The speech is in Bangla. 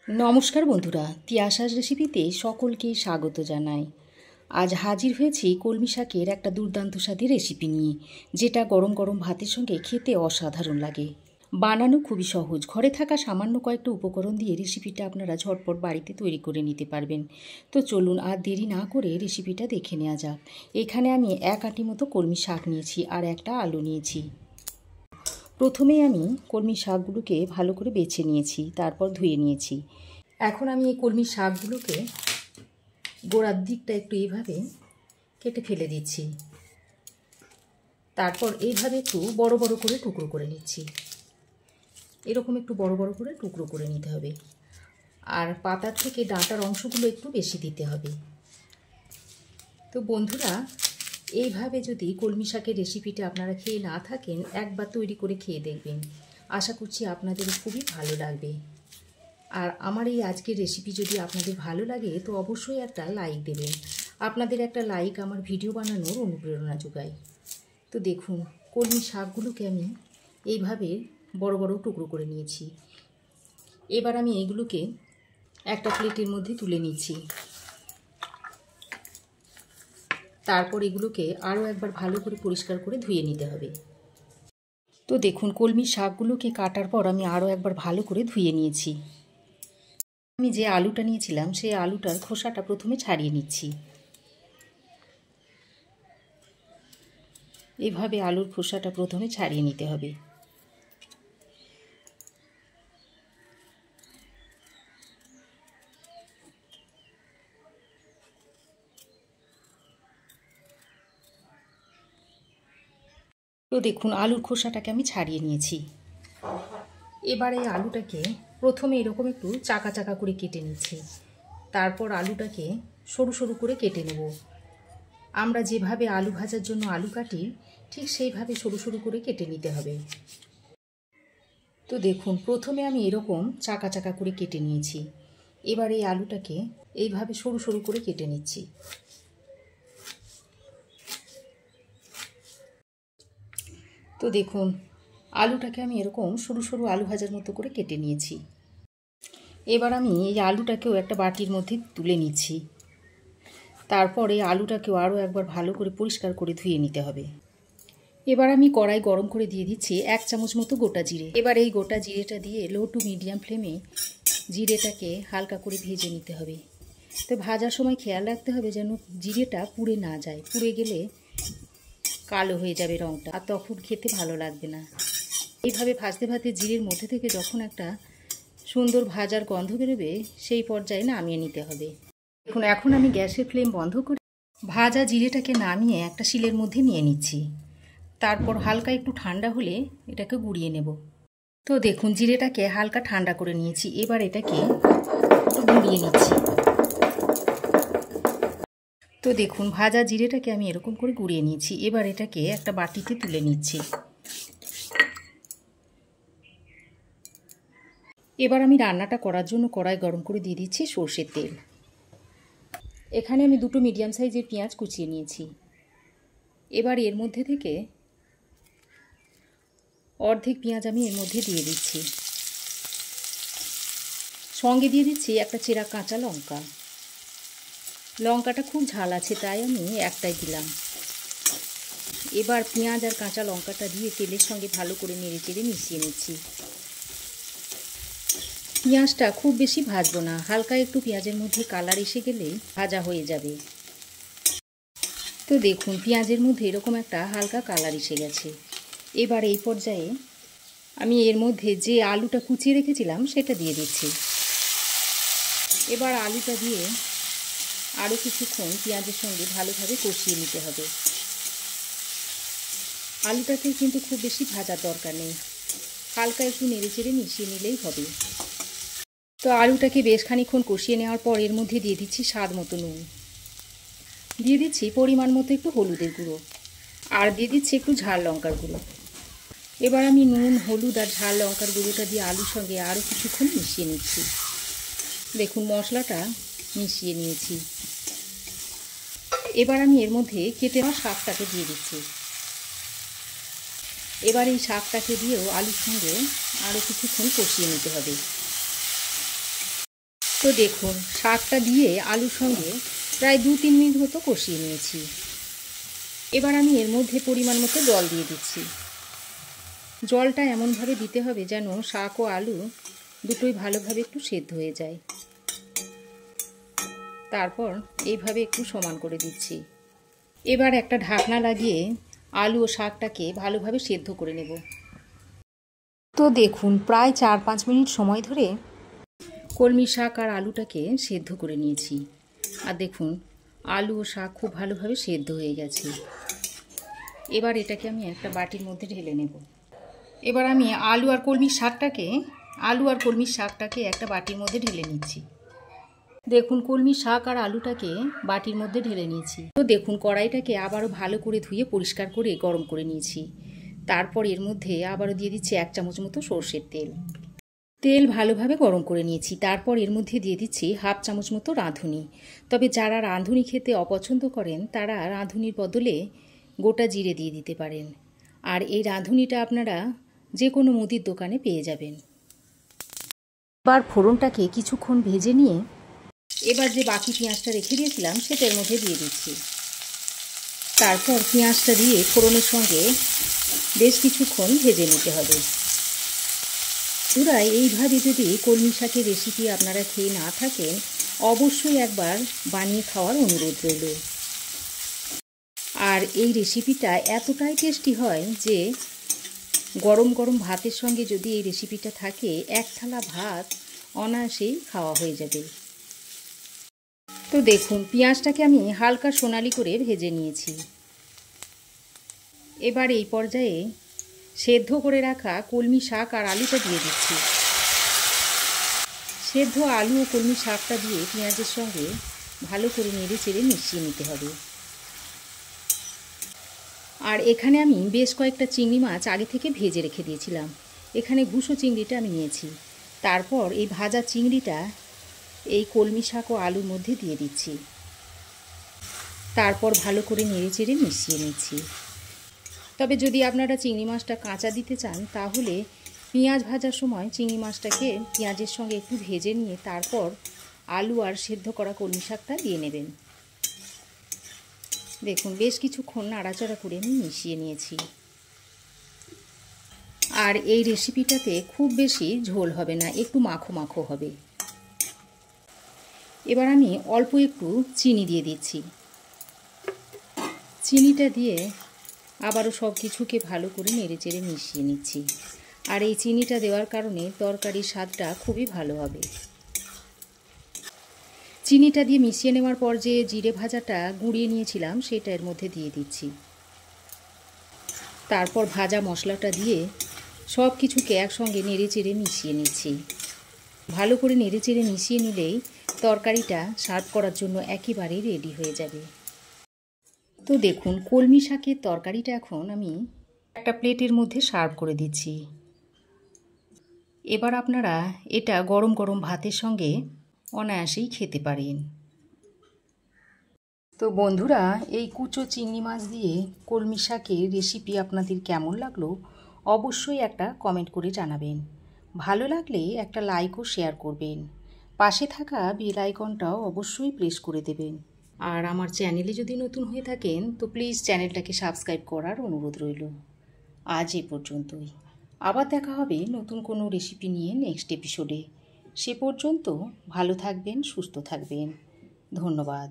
নমস্কার বন্ধুরা, তিয়াশাস রেসিপিতে সকলকে স্বাগত জানাই। আজ হাজির হয়েছি কলমি শাকের একটা দুর্দান্ত স্বাদের রেসিপি নিয়ে, যেটা গরম গরম ভাতের সঙ্গে খেতে অসাধারণ লাগে। বানানো খুবই সহজ, ঘরে থাকা সামান্য কয়েকটা উপকরণ দিয়ে রেসিপিটা আপনারা ঝটপট বাড়িতে তৈরি করে নিতে পারবেন। তো চলুন আর দেরি না করে রেসিপিটা দেখে নেওয়া যাক। এখানে আমি 1 আঁটি মতো কলমি শাক নিয়েছি আর একটা আলু নিয়েছি। প্রথমেই আমি কলমি শাকগুলোকে ভালো করে বেছে নিয়েছি, তারপর ধুয়ে নিয়েছি। এখন আমি এই কলমি শাকগুলোকে গোড়ার দিকটা একটু এইভাবে কেটে ফেলে দিচ্ছি। তারপর এইভাবে একটু বড় বড় করে টুকরো করে নিচ্ছি। এরকম একটু বড় বড় করে টুকরো করে নিতে হবে। আর পাতার থেকে ডাঁটার অংশগুলো একটু বেশি দিতে হবে। তো বন্ধুরা, এইভাবে যদি কলমি শাকের রেসিপিটা আপনারা খেয়ে না থাকেন, একবার তৈরি করে খেয়ে দেখবেন। আশা করছি আপনাদের খুবই ভালো লাগবে। আর আমার এই আজকের রেসিপি যদি আপনাদের ভালো লাগে তো অবশ্যই একটা লাইক দেবেন। আপনাদের একটা লাইক আমার ভিডিও বানানোর অনুপ্রেরণা যোগায়। তো দেখুন, কলমি শাকগুলোকে আমি এইভাবে বড় বড় টুকরো করে নিয়েছি। এবার আমি এইগুলোকে একটা প্লেটের মধ্যে তুলে নিচ্ছি। তারপর এগুলোকে আরও একবার ভালো করে পরিষ্কার করে ধুয়ে নিতে হবে। তো দেখুন, কলমি শাকগুলোকে কাটার পর আমি আরও একবার ভালো করে ধুয়ে নিয়েছি। আমি যে আলুটা নিয়েছিলাম সেই আলুটার খোসাটা প্রথমে ছাড়িয়ে নিচ্ছি। এইভাবে আলুর খোসাটা প্রথমে ছাড়িয়ে নিতে হবে। তো দেখুন, আলুর খোসাটাকে আমি ছাড়িয়ে নিয়েছি। এবারে এই আলুটাকে প্রথমে এরকম একটু চাকা চাকা করে কেটে নিচ্ছি। তারপর আলুটাকে সরু সরু করে কেটে নেব। আমরা যেভাবে আলু ভাজার জন্য আলু কাটি, ঠিক সেইভাবে সরু সরু করে কেটে নিতে হবে। তো দেখুন, প্রথমে আমি এরকম চাকা চাকা করে কেটে নিয়েছি। এবার এই আলুটাকে এইভাবে সরু সরু করে কেটে নিচ্ছি। তো দেখুন, আলুটাকে আমি এরকম সরু সরু আলু ভাজার মতো করে কেটে নিয়েছি। এবার আমি এই আলুটাকেও একটা বাটির মধ্যে তুলে নিচ্ছি। তারপরে আলুটাকেও আরও একবার ভালো করে পরিষ্কার করে ধুয়ে নিতে হবে। এবার আমি কড়াই গরম করে দিয়ে দিচ্ছি 1 চামচ মতো গোটা জিরে। এবার এই গোটা জিরেটা দিয়ে লো টু মিডিয়াম ফ্লেমে জিরেটাকে হালকা করে ভেজে নিতে হবে। তো ভাজার সময় খেয়াল রাখতে হবে যেন জিরেটা পুড়ে না যায়। পুড়ে গেলে কালো হয়ে যাবে রঙটা, আর তখন খেতে ভালো লাগবে না। এইভাবে ভাজতে ভাজতে জিরের মধ্যে থেকে যখন একটা সুন্দর ভাজার গন্ধ বেরোবে, সেই পর্যায়ে নামিয়ে নিতে হবে। এখন আমি গ্যাসের ফ্লেম বন্ধ করে ভাজা জিরেটাকে নামিয়ে একটা শিলের মধ্যে নিয়ে নিচ্ছি। তারপর হালকা একটু ঠান্ডা হলে এটাকে গুঁড়িয়ে নেব। তো দেখুন, জিরেটাকে হালকা ঠান্ডা করে নিয়েছি। এবার এটাকে একটু গুঁড়িয়ে নিচ্ছি। তো দেখুন, ভাজা জিরেটাকে আমি এরকম করে গুঁড়িয়ে নিয়েছি। এবার এটাকে একটা বাটিতে তুলে নিচ্ছি। এবার আমি রান্নাটা করার জন্য কড়াই গরম করে দিয়ে দিচ্ছি সর্ষের তেল। এখানে আমি 2টো মিডিয়াম সাইজের পেঁয়াজ কুচিয়ে নিয়েছি। এবার এর মধ্যে থেকে অর্ধেক পেঁয়াজ আমি এর মধ্যে দিয়ে দিচ্ছি। সঙ্গে দিয়ে দিচ্ছি একটা চেরা কাঁচা লঙ্কা। লঙ্কাটা খুব ঝাল আছে, তাই আমি একটাই দিলাম। এবার পেঁয়াজ আর কাঁচা লঙ্কাটা দিয়ে তেলের সঙ্গে ভালো করে নেড়ে চেড়ে মিশিয়ে নিচ্ছি। পেঁয়াজটা খুব বেশি ভাজবো না, হালকা একটু পেঁয়াজের মধ্যে কালার এসে গেলেই ভাজা হয়ে যাবে। তো দেখুন, পেঁয়াজের মধ্যে এরকম একটা হালকা কালার এসে গেছে। এবার এই পর্যায়ে আমি এর মধ্যে যে আলুটা কুচিয়ে রেখেছিলাম সেটা দিয়ে দিচ্ছি। এবার আলুটা দিয়ে আরও কিছুক্ষণ পেঁয়াজের সঙ্গে ভালোভাবে কষিয়ে নিতে হবে। আলুটাকে কিন্তু খুব বেশি ভাজার দরকার নেই, হালকা একটু নেড়েচেড়ে মিশিয়ে নিলেই হবে। তো আলুটাকে বেশ খানিকক্ষণ কষিয়ে নেওয়ার পর এর মধ্যে দিয়ে দিচ্ছি স্বাদ মতো নুন, দিয়ে দিচ্ছি পরিমাণ মতো একটু হলুদের গুঁড়ো, আর দিয়ে দিচ্ছি একটু ঝাল লঙ্কার গুঁড়ো। এবার আমি নুন, হলুদ আর ঝাল লঙ্কার গুঁড়োটা দিয়ে আলুর সঙ্গে আরও কিছুক্ষণ মিশিয়ে নিচ্ছি। দেখুন, মশলাটা মিশিয়ে নিয়েছি। এবার আমি এর মধ্যে কেটে নেওয়া শাকটাকে দিয়ে দিচ্ছি। এবার এই শাকটাকে দিয়েও আলুর সঙ্গে আরও কিছুক্ষণ কষিয়ে নিতে হবে। তো দেখুন, শাকটা দিয়ে আলুর সঙ্গে প্রায় 2-3 মিনিট মতো কষিয়ে নিয়েছি। এবার আমি এর মধ্যে পরিমাণ মতো জল দিয়ে দিচ্ছি। জলটা এমনভাবে দিতে হবে যেন শাক ও আলু দুটোই ভালোভাবে একটু সেদ্ধ হয়ে যায়। তারপর এইভাবে একটু সমান করে দিচ্ছি। এবার একটা ঢাকনা লাগিয়ে আলু ও শাকটাকে ভালোভাবে সেদ্ধ করে নেব। তো দেখুন, প্রায় 4-5 মিনিট সময় ধরে কলমি শাক আর আলুটাকে সেদ্ধ করে নিয়েছি। আর দেখুন, আলু ও শাক খুব ভালোভাবে সেদ্ধ হয়ে গেছে। এবার এটাকে আমি একটা বাটির মধ্যে ঢেলে নেব। এবার আমি আলু আর কলমির শাকটাকে একটা বাটির মধ্যে ঢেলে নিচ্ছি। দেখুন, কলমি শাক আর আলুটাকে বাটির মধ্যে ঢেলে নিয়েছি। তো দেখুন, কড়াইটাকে আবারও ভালো করে ধুয়ে পরিষ্কার করে গরম করে নিয়েছি। তারপর এর মধ্যে আবারও দিয়ে দিচ্ছি 1 চামচ মতো সর্ষের তেল। তেল ভালোভাবে গরম করে নিয়েছি। তারপর এর মধ্যে দিয়ে দিচ্ছি 1/2 চামচ মতো রাঁধুনি। তবে যারা রাঁধুনি খেতে অপছন্দ করেন তারা রাঁধুনির বদলে গোটা জিরে দিয়ে দিতে পারেন। আর এই রাঁধুনিটা আপনারা যে কোনো মুদির দোকানে পেয়ে যাবেন। এবার ফোড়নটাকে কিছুক্ষণ ভেজে নিয়ে এবার যে বাকি পেঁয়াজটা রেখে দিয়েছিলাম সেটা এর মধ্যে দিয়ে দিচ্ছি। তারপর পেঁয়াজটা দিয়ে ফোড়নের সঙ্গে বেশ কিছুক্ষণ ভেজে নিতে হবে। বন্ধুরা, এইভাবে যদি কলমি শাকের রেসিপি আপনারা খেয়ে না থাকেন, অবশ্যই একবার বানিয়ে খাওয়ার অনুরোধ রইল। আর এই রেসিপিটা এতটাই টেস্টি হয় যে গরম গরম ভাতের সঙ্গে যদি এই রেসিপিটা থাকে, 1 থালা ভাত অনায়াসেই খাওয়া হয়ে যাবে। তো দেখুন, পেঁয়াজটাকে আমি হালকা সোনালি করে ভেজে নিয়েছি। এবার এই পর্যায়ে সেদ্ধ করে রাখা কলমি শাক আর আলুটা দিয়ে দিচ্ছি। সেদ্ধ আলু ও কলমি শাকটা দিয়ে পেঁয়াজের সঙ্গে ভালো করে নেড়ে চেড়ে মিশিয়ে নিতে হবে। আর এখানে আমি বেশ কয়েকটা চিংড়ি মাছ আগে থেকে ভেজে রেখে দিয়েছিলাম। এখানে ঘুষো চিংড়িটা আমি নিয়েছি। তারপর এই ভাজা চিংড়িটা এই কলমি শাক ও আলুর মধ্যে দিয়ে দিচ্ছি। তারপর ভালো করে নেড়ে চেড়ে মিশিয়ে নিচ্ছি। তবে যদি আপনারা চিংড়ি মাছটা কাঁচা দিতে চান তাহলে পেঁয়াজ ভাজার সময় চিংড়ি মাছটাকে পেঁয়াজের সঙ্গে একটু ভেজে নিয়ে তারপর আলু আর সেদ্ধ করা কলমি শাকটা দিয়ে নেবেন। দেখুন, বেশ কিছুক্ষণ নাড়াচাড়া করে আমি মিশিয়ে নিয়েছি। আর এই রেসিপিটাতে খুব বেশি ঝোল হবে না, একটু মাখো মাখো হবে। এবার আমি অল্প একটু চিনি দিয়ে দিচ্ছি। চিনিটা দিয়ে আবারও সব কিছুকে ভালো করে নেড়ে চেড়ে মিশিয়ে নিচ্ছি। আর এই চিনিটা দেওয়ার কারণে তরকারির স্বাদটা খুবই ভালো হবে। চিনিটা দিয়ে মিশিয়ে নেওয়ার পর যে জিরে ভাজাটা গুঁড়িয়ে নিয়েছিলাম সেটা এর মধ্যে দিয়ে দিচ্ছি। তারপর ভাজা মশলাটা দিয়ে সব কিছুকে একসঙ্গে নেড়ে চেড়ে মিশিয়ে নিচ্ছি। ভালো করে নেড়ে চেড়ে মিশিয়ে নিলেই তরকারিটা সার্ভ করার জন্য একেবারেই রেডি হয়ে যাবে। তো দেখুন, কলমি শাকের তরকারিটা এখন আমি একটা প্লেটের মধ্যে সার্ভ করে দিচ্ছি। এবার আপনারা এটা গরম গরম ভাতের সঙ্গে অনায়াসেই খেতে পারেন। তো বন্ধুরা, এই কুচো চিংড়ি মাছ দিয়ে কলমি শাকের রেসিপি আপনাদের কেমন লাগলো অবশ্যই একটা কমেন্ট করে জানাবেন। ভালো লাগলে একটা লাইক ও শেয়ার করবেন। পাশে থাকা বেল আইকনটাও অবশ্যই প্রেস করে দেবেন। আর আমার চ্যানেলে যদি নতুন হয়ে থাকেন তো প্লিজ চ্যানেলটাকে সাবস্ক্রাইব করার অনুরোধ রইল। আজ এই পর্যন্তই। আবার দেখা হবে নতুন কোনো রেসিপি নিয়ে নেক্সট এপিসোডে। সে পর্যন্ত ভালো থাকবেন, সুস্থ থাকবেন। ধন্যবাদ।